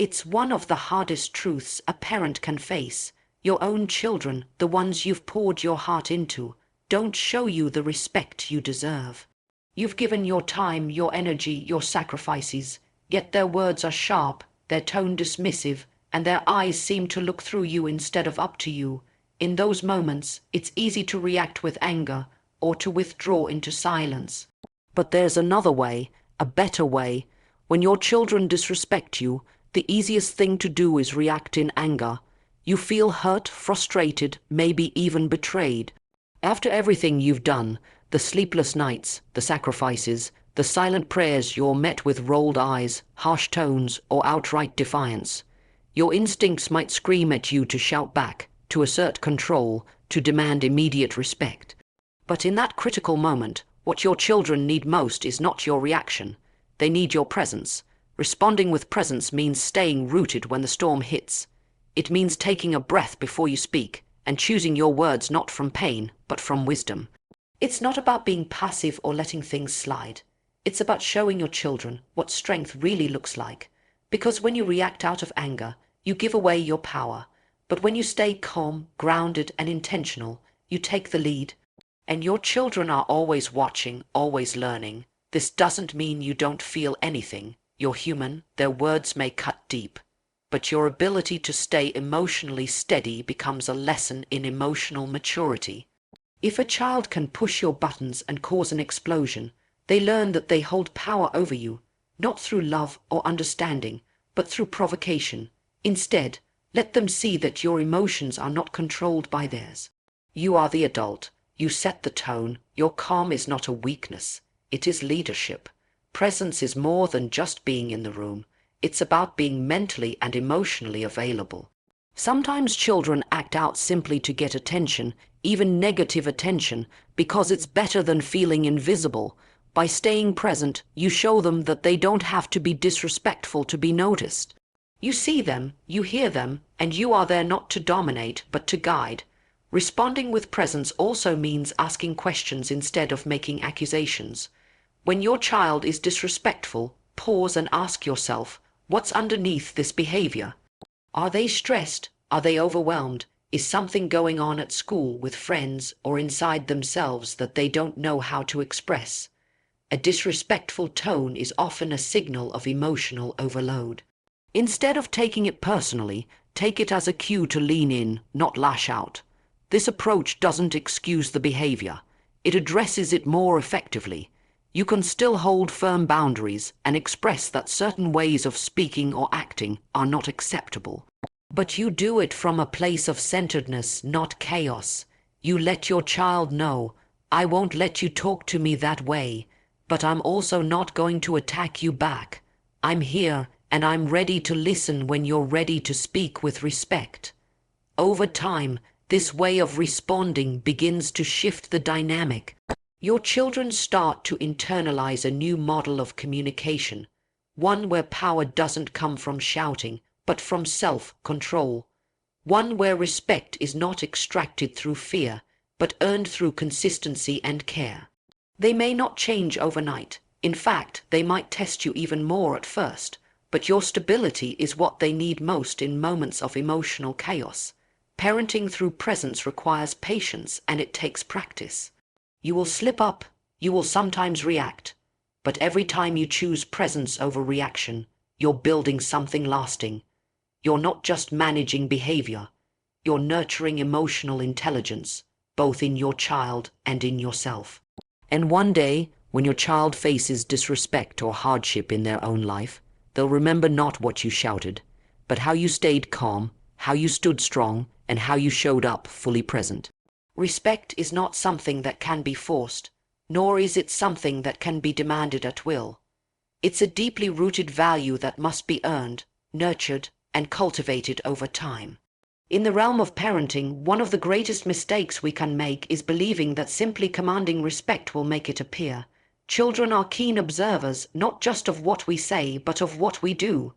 It's one of the hardest truths a parent can face. Your own children, the ones you've poured your heart into, don't show you the respect you deserve. You've given your time, your energy, your sacrifices, yet their words are sharp, their tone dismissive, and their eyes seem to look through you instead of up to you. In those moments, it's easy to react with anger or to withdraw into silence. But there's another way, a better way. When your children disrespect you, the easiest thing to do is react in anger. You feel hurt, frustrated, maybe even betrayed. After everything you've done, the sleepless nights, the sacrifices, the silent prayers, you're met with rolled eyes, harsh tones, or outright defiance. Your instincts might scream at you to shout back, to assert control, to demand immediate respect. But in that critical moment, what your children need most is not your reaction. They need your presence. Responding with presence means staying rooted when the storm hits. It means taking a breath before you speak, and choosing your words not from pain, but from wisdom. It's not about being passive or letting things slide. It's about showing your children what strength really looks like. Because when you react out of anger, you give away your power. But when you stay calm, grounded, and intentional, you take the lead. And your children are always watching, always learning. This doesn't mean you don't feel anything. You're human, their words may cut deep. But your ability to stay emotionally steady becomes a lesson in emotional maturity. If a child can push your buttons and cause an explosion, they learn that they hold power over you, not through love or understanding, but through provocation. Instead, let them see that your emotions are not controlled by theirs. You are the adult. You set the tone. Your calm is not a weakness. It is leadership. Presence is more than just being in the room. It's about being mentally and emotionally available. Sometimes children act out simply to get attention, even negative attention, because it's better than feeling invisible. By staying present, you show them that they don't have to be disrespectful to be noticed. You see them, you hear them, and you are there not to dominate, but to guide. Responding with presence also means asking questions instead of making accusations. When your child is disrespectful, pause and ask yourself, what's underneath this behavior? Are they stressed? Are they overwhelmed? Is something going on at school, with friends, or inside themselves that they don't know how to express? A disrespectful tone is often a signal of emotional overload. Instead of taking it personally, take it as a cue to lean in, not lash out. This approach doesn't excuse the behavior. It addresses it more effectively. You can still hold firm boundaries and express that certain ways of speaking or acting are not acceptable. But you do it from a place of centeredness, not chaos. You let your child know, I won't let you talk to me that way, but I'm also not going to attack you back. I'm here, and I'm ready to listen when you're ready to speak with respect. Over time, this way of responding begins to shift the dynamic. Your children start to internalize a new model of communication, one where power doesn't come from shouting, but from self-control, one where respect is not extracted through fear, but earned through consistency and care. They may not change overnight. In fact, they might test you even more at first, but your stability is what they need most in moments of emotional chaos. Parenting through presence requires patience, and it takes practice. You will slip up, you will sometimes react, but every time you choose presence over reaction, you're building something lasting. You're not just managing behavior, you're nurturing emotional intelligence, both in your child and in yourself. And one day, when your child faces disrespect or hardship in their own life, they'll remember not what you shouted, but how you stayed calm, how you stood strong, and how you showed up fully present. Respect is not something that can be forced, nor is it something that can be demanded at will. It's a deeply rooted value that must be earned, nurtured, and cultivated over time. In the realm of parenting, one of the greatest mistakes we can make is believing that simply commanding respect will make it appear. Children are keen observers, not just of what we say, but of what we do.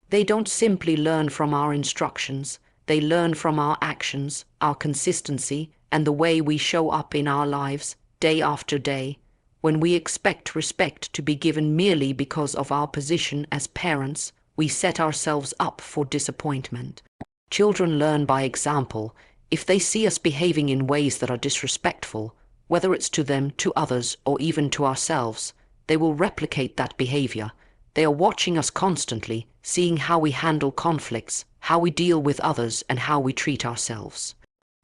They don't simply learn from our instructions. They learn from our actions, our consistency, and the way we show up in our lives, day after day. When we expect respect to be given merely because of our position as parents, we set ourselves up for disappointment. Children learn by example. If they see us behaving in ways that are disrespectful, whether it's to them, to others, or even to ourselves, they will replicate that behavior. They are watching us constantly, seeing how we handle conflicts, how we deal with others, and how we treat ourselves.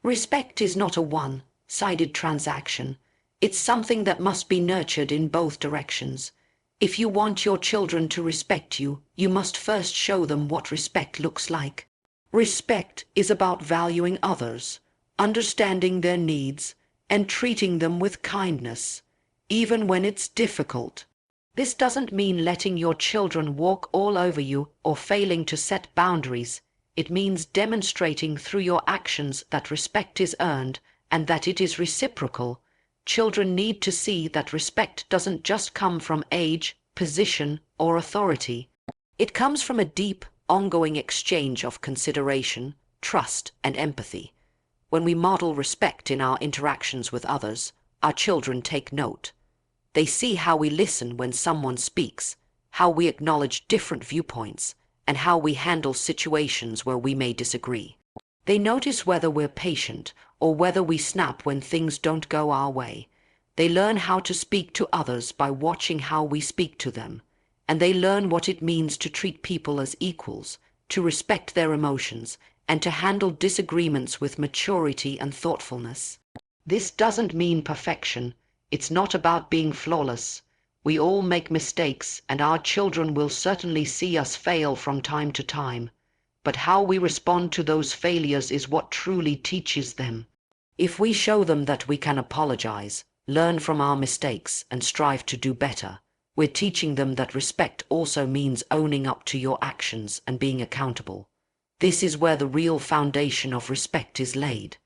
Respect is not a one-sided transaction. It's something that must be nurtured in both directions. If you want your children to respect you, you must first show them what respect looks like. Respect is about valuing others, understanding their needs, and treating them with kindness, even when it's difficult. This doesn't mean letting your children walk all over you or failing to set boundaries. It means demonstrating through your actions that respect is earned and that it is reciprocal. Children need to see that respect doesn't just come from age, position, or authority. It comes from a deep, ongoing exchange of consideration, trust, and empathy. When we model respect in our interactions with others, our children take note. They see how we listen when someone speaks, how we acknowledge different viewpoints, and how we handle situations where we may disagree. They notice whether we're patient or whether we snap when things don't go our way. They learn how to speak to others by watching how we speak to them, and they learn what it means to treat people as equals, to respect their emotions, and to handle disagreements with maturity and thoughtfulness. This doesn't mean perfection. It's not about being flawless. We all make mistakes, and our children will certainly see us fail from time to time. But how we respond to those failures is what truly teaches them. If we show them that we can apologize, learn from our mistakes, and strive to do better, we're teaching them that respect also means owning up to your actions and being accountable. This is where the real foundation of respect is laid.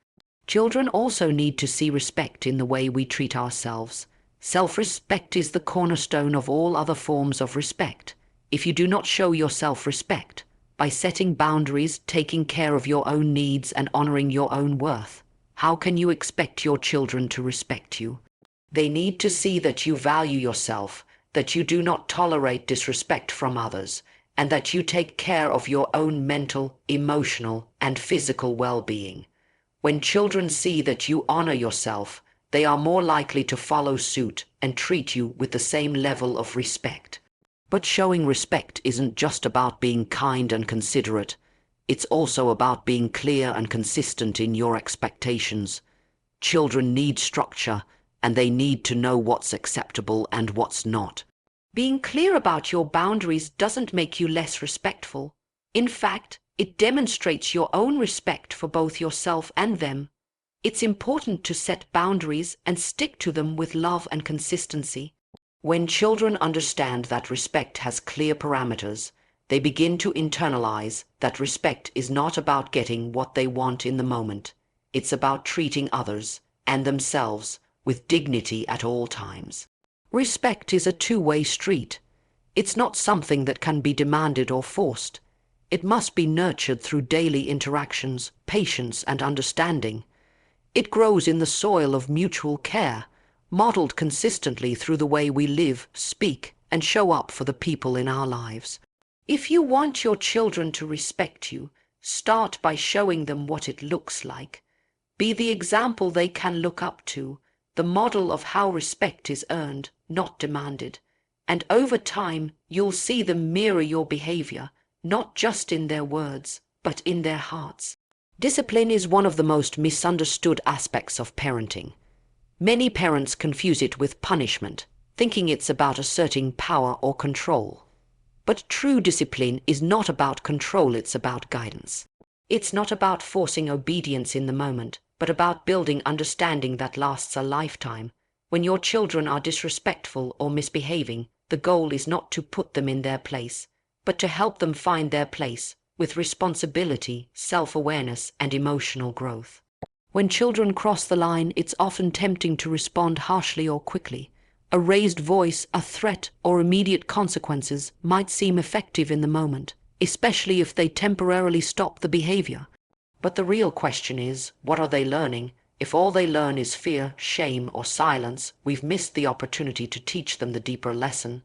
Children also need to see respect in the way we treat ourselves. Self-respect is the cornerstone of all other forms of respect. If you do not show yourself respect, by setting boundaries, taking care of your own needs, and honoring your own worth, how can you expect your children to respect you? They need to see that you value yourself, that you do not tolerate disrespect from others, and that you take care of your own mental, emotional, and physical well-being. When children see that you honor yourself, they are more likely to follow suit and treat you with the same level of respect. But showing respect isn't just about being kind and considerate. It's also about being clear and consistent in your expectations. Children need structure, and they need to know what's acceptable and what's not. Being clear about your boundaries doesn't make you less respectful. In fact, it demonstrates your own respect for both yourself and them. It's important to set boundaries and stick to them with love and consistency. When children understand that respect has clear parameters, they begin to internalize that respect is not about getting what they want in the moment. It's about treating others and themselves with dignity at all times. Respect is a two-way street. It's not something that can be demanded or forced. It must be nurtured through daily interactions, patience, and understanding. It grows in the soil of mutual care, modeled consistently through the way we live, speak, and show up for the people in our lives. If you want your children to respect you, start by showing them what it looks like. Be the example they can look up to, the model of how respect is earned, not demanded. And over time, you'll see them mirror your behavior, not just in their words, but in their hearts. Discipline is one of the most misunderstood aspects of parenting. Many parents confuse it with punishment, thinking it's about asserting power or control. But true discipline is not about control, it's about guidance. It's not about forcing obedience in the moment, but about building understanding that lasts a lifetime. When your children are disrespectful or misbehaving, the goal is not to put them in their place, but to help them find their place with responsibility, self-awareness, and emotional growth. When children cross the line, it's often tempting to respond harshly or quickly. A raised voice, a threat, or immediate consequences might seem effective in the moment, especially if they temporarily stop the behavior. But the real question is, what are they learning? If all they learn is fear, shame, or silence, we've missed the opportunity to teach them the deeper lesson.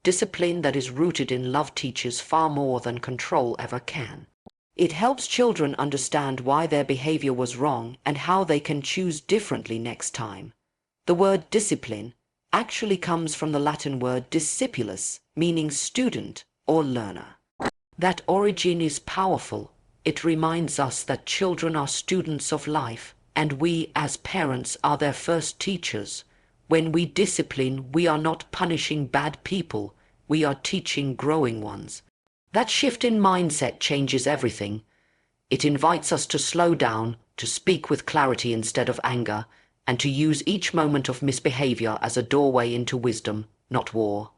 Discipline that is rooted in love teaches far more than control ever can. It helps children understand why their behavior was wrong and how they can choose differently next time. The word discipline actually comes from the Latin word discipulus, meaning student or learner. That origin is powerful. It reminds us that children are students of life, and we as parents are their first teachers. When we discipline, we are not punishing bad people, we are teaching growing ones. That shift in mindset changes everything. It invites us to slow down, to speak with clarity instead of anger, and to use each moment of misbehavior as a doorway into wisdom, not war.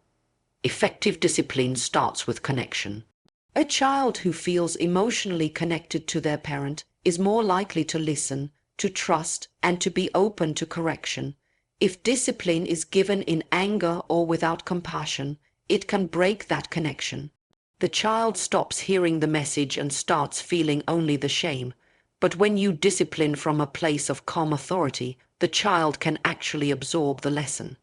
Effective discipline starts with connection. A child who feels emotionally connected to their parent is more likely to listen, to trust, and to be open to correction. If discipline is given in anger or without compassion, it can break that connection. The child stops hearing the message and starts feeling only the shame. But when you discipline from a place of calm authority, the child can actually absorb the lesson.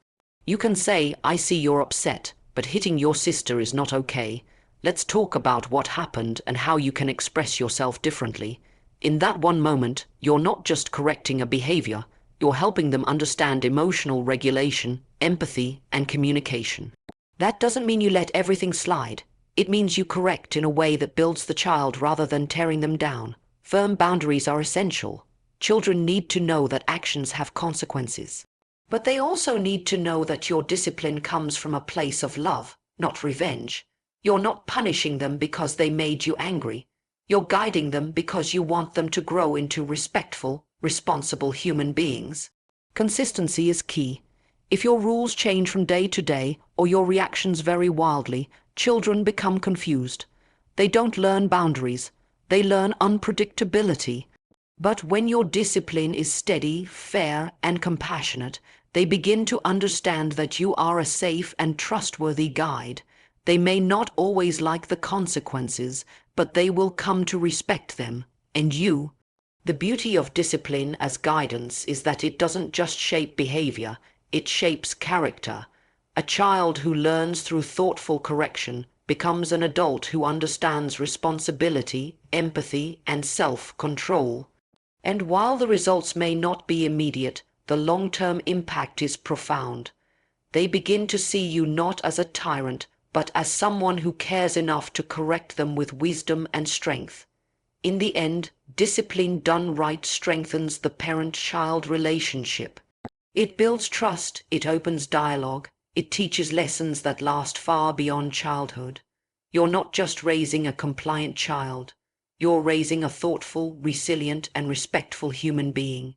You can say, "I see you're upset, but hitting your sister is not okay. Let's talk about what happened and how you can express yourself differently." In that one moment, you're not just correcting a behavior, you're helping them understand emotional regulation, empathy, and communication. That doesn't mean you let everything slide. It means you correct in a way that builds the child rather than tearing them down. Firm boundaries are essential. Children need to know that actions have consequences. But they also need to know that your discipline comes from a place of love, not revenge. You're not punishing them because they made you angry. You're guiding them because you want them to grow into respectful, responsible human beings. Consistency is key. If your rules change from day to day or your reactions vary wildly, children become confused. They don't learn boundaries. They learn unpredictability. But when your discipline is steady, fair, and compassionate, they begin to understand that you are a safe and trustworthy guide. They may not always like the consequences, but they will come to respect them, and you. The beauty of discipline as guidance is that it doesn't just shape behavior, it shapes character. A child who learns through thoughtful correction becomes an adult who understands responsibility, empathy, and self-control. And while the results may not be immediate, the long-term impact is profound. They begin to see you not as a tyrant, but as someone who cares enough to correct them with wisdom and strength. In the end, discipline done right strengthens the parent-child relationship. It builds trust, it opens dialogue, it teaches lessons that last far beyond childhood. You're not just raising a compliant child. You're raising a thoughtful, resilient, and respectful human being.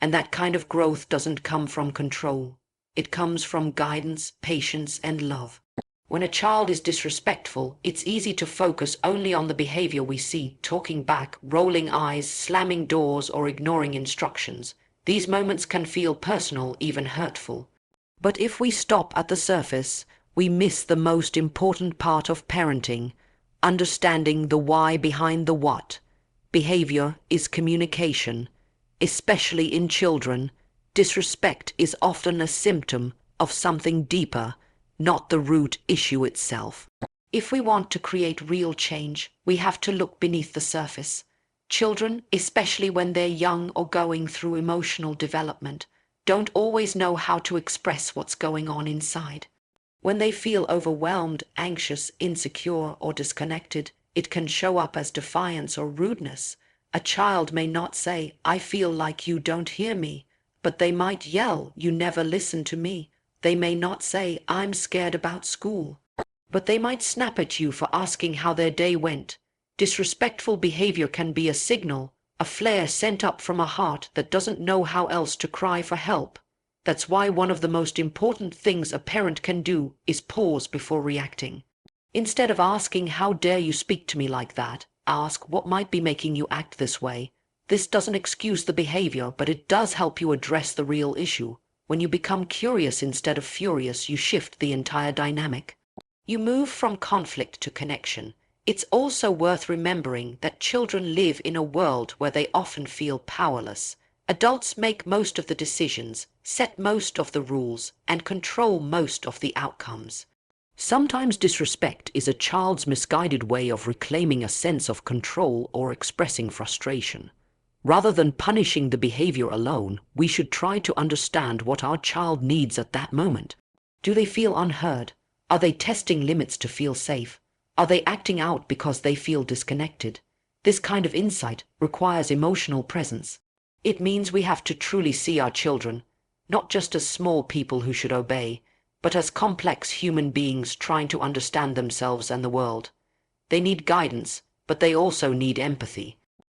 And that kind of growth doesn't come from control. It comes from guidance, patience, and love. When a child is disrespectful, it's easy to focus only on the behavior we see, talking back, rolling eyes, slamming doors, or ignoring instructions. These moments can feel personal, even hurtful. But if we stop at the surface, we miss the most important part of parenting, understanding the why behind the what. Behavior is communication. Especially in children, disrespect is often a symptom of something deeper, not the root issue itself. If we want to create real change, we have to look beneath the surface. Children, especially when they're young or going through emotional development, don't always know how to express what's going on inside. When they feel overwhelmed, anxious, insecure, or disconnected, it can show up as defiance or rudeness. A child may not say, "I feel like you don't hear me," but they might yell, "You never listen to me." They may not say, "I'm scared about school," but they might snap at you for asking how their day went. Disrespectful behavior can be a signal, a flare sent up from a heart that doesn't know how else to cry for help. That's why one of the most important things a parent can do is pause before reacting. Instead of asking, "How dare you speak to me like that?" ask, "What might be making you act this way?" This doesn't excuse the behavior, but it does help you address the real issue. When you become curious instead of furious, you shift the entire dynamic. You move from conflict to connection. It's also worth remembering that children live in a world where they often feel powerless. Adults make most of the decisions, set most of the rules, and control most of the outcomes. Sometimes disrespect is a child's misguided way of reclaiming a sense of control or expressing frustration. Rather than punishing the behavior alone, we should try to understand what our child needs at that moment. Do they feel unheard? Are they testing limits to feel safe? Are they acting out because they feel disconnected? This kind of insight requires emotional presence. It means we have to truly see our children, not just as small people who should obey, but as complex human beings trying to understand themselves and the world. They need guidance, but they also need empathy.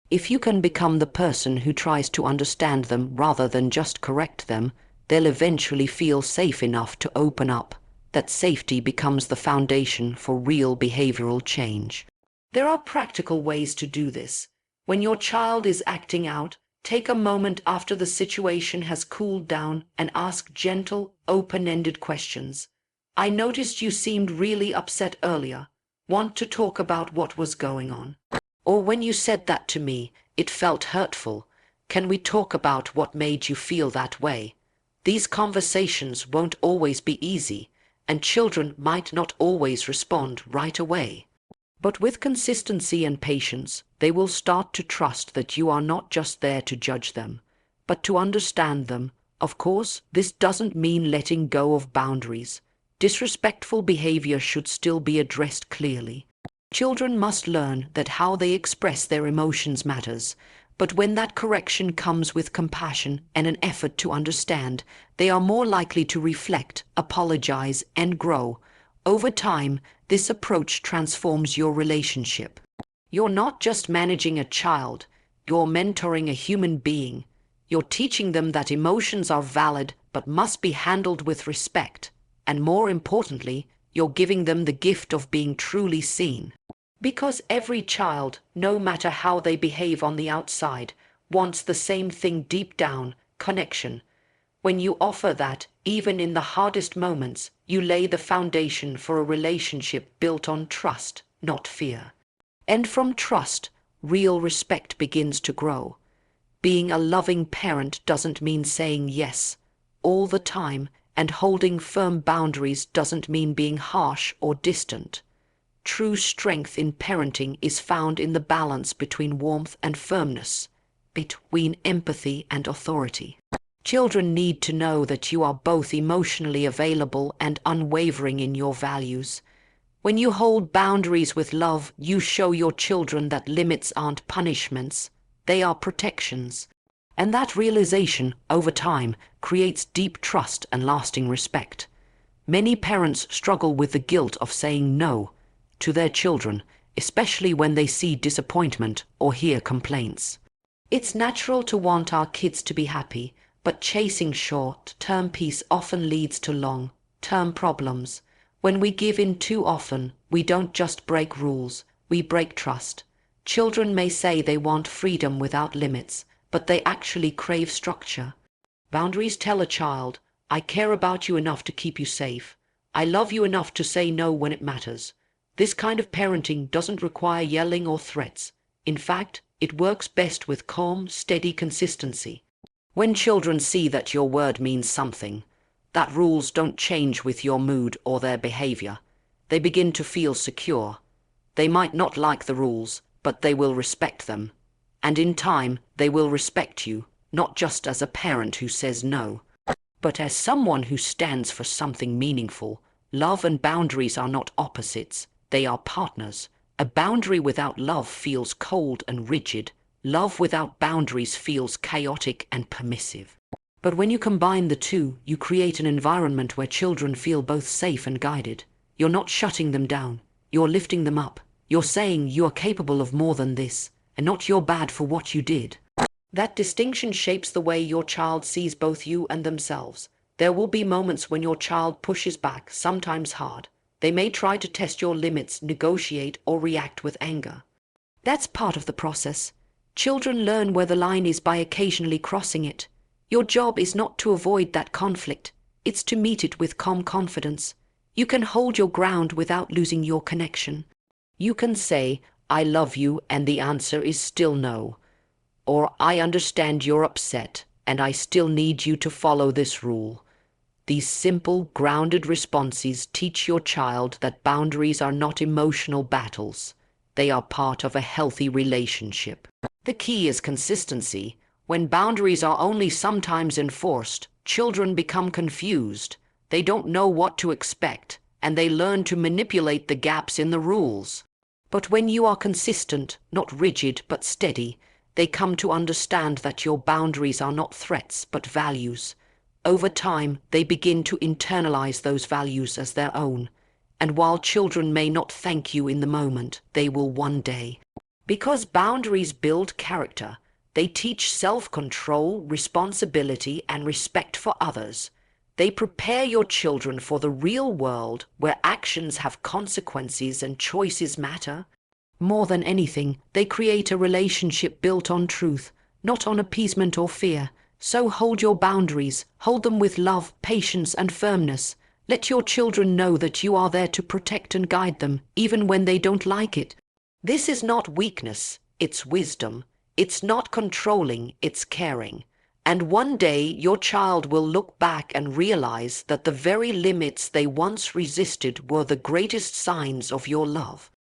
If you can become the person who tries to understand them rather than just correct them, they'll eventually feel safe enough to open up. That safety becomes the foundation for real behavioral change. There are practical ways to do this. When your child is acting out, take a moment after the situation has cooled down and ask gentle, open-ended questions. I noticed you seemed really upset earlier. Want to talk about what was going on? Or when you said that to me, it felt hurtful. Can we talk about what made you feel that way? These conversations won't always be easy, and children might not always respond right away. But with consistency and patience, they will start to trust that you are not just there to judge them, but to understand them. Of course, this doesn't mean letting go of boundaries. Disrespectful behavior should still be addressed clearly. Children must learn that how they express their emotions matters, but when that correction comes with compassion and an effort to understand, they are more likely to reflect, apologize, and grow. Over time, this approach transforms your relationship. You're not just managing a child, you're mentoring a human being. You're teaching them that emotions are valid but must be handled with respect. And more importantly, you're giving them the gift of being truly seen. Because every child, no matter how they behave on the outside, wants the same thing deep down: connection. When you offer that, even in the hardest moments, you lay the foundation for a relationship built on trust, not fear. And from trust, real respect begins to grow. Being a loving parent doesn't mean saying yes all the time, and holding firm boundaries doesn't mean being harsh or distant. True strength in parenting is found in the balance between warmth and firmness, between empathy and authority. Children need to know that you are both emotionally available and unwavering in your values. When you hold boundaries with love, you show your children that limits aren't punishments, they are protections. And that realization, over time, creates deep trust and lasting respect. Many parents struggle with the guilt of saying no to their children, especially when they see disappointment or hear complaints. It's natural to want our kids to be happy, but chasing short-term peace often leads to long-term problems. When we give in too often, we don't just break rules, we break trust. Children may say they want freedom without limits, but they actually crave structure. Boundaries tell a child, I care about you enough to keep you safe. I love you enough to say no when it matters. This kind of parenting doesn't require yelling or threats. In fact, it works best with calm, steady consistency. When children see that your word means something, that rules don't change with your mood or their behavior, they begin to feel secure. They might not like the rules, but they will respect them. And in time, they will respect you, not just as a parent who says no, but as someone who stands for something meaningful. Love and boundaries are not opposites, they are partners. A boundary without love feels cold and rigid. Love without boundaries feels chaotic and permissive. But when you combine the two, you create an environment where children feel both safe and guided. You're not shutting them down, you're lifting them up. You're saying you are capable of more than this, and not you're bad for what you did. That distinction shapes the way your child sees both you and themselves. There will be moments when your child pushes back, sometimes hard. They may try to test your limits, negotiate, or react with anger. That's part of the process. Children learn where the line is by occasionally crossing it. Your job is not to avoid that conflict, it's to meet it with calm confidence. You can hold your ground without losing your connection. You can say, I love you, and the answer is still no. Or, I understand you're upset, and I still need you to follow this rule. These simple, grounded responses teach your child that boundaries are not emotional battles. They are part of a healthy relationship. The key is consistency. When boundaries are only sometimes enforced, children become confused. They don't know what to expect, and they learn to manipulate the gaps in the rules. But when you are consistent, not rigid but steady, they come to understand that your boundaries are not threats but values. Over time, they begin to internalize those values as their own. And while children may not thank you in the moment, they will one day. Because boundaries build character, they teach self-control, responsibility, and respect for others. They prepare your children for the real world where actions have consequences and choices matter. More than anything, they create a relationship built on truth, not on appeasement or fear. So hold your boundaries, hold them with love, patience, and firmness. Let your children know that you are there to protect and guide them, even when they don't like it. This is not weakness, it's wisdom. It's not controlling, it's caring. And one day your child will look back and realize that the very limits they once resisted were the greatest signs of your love.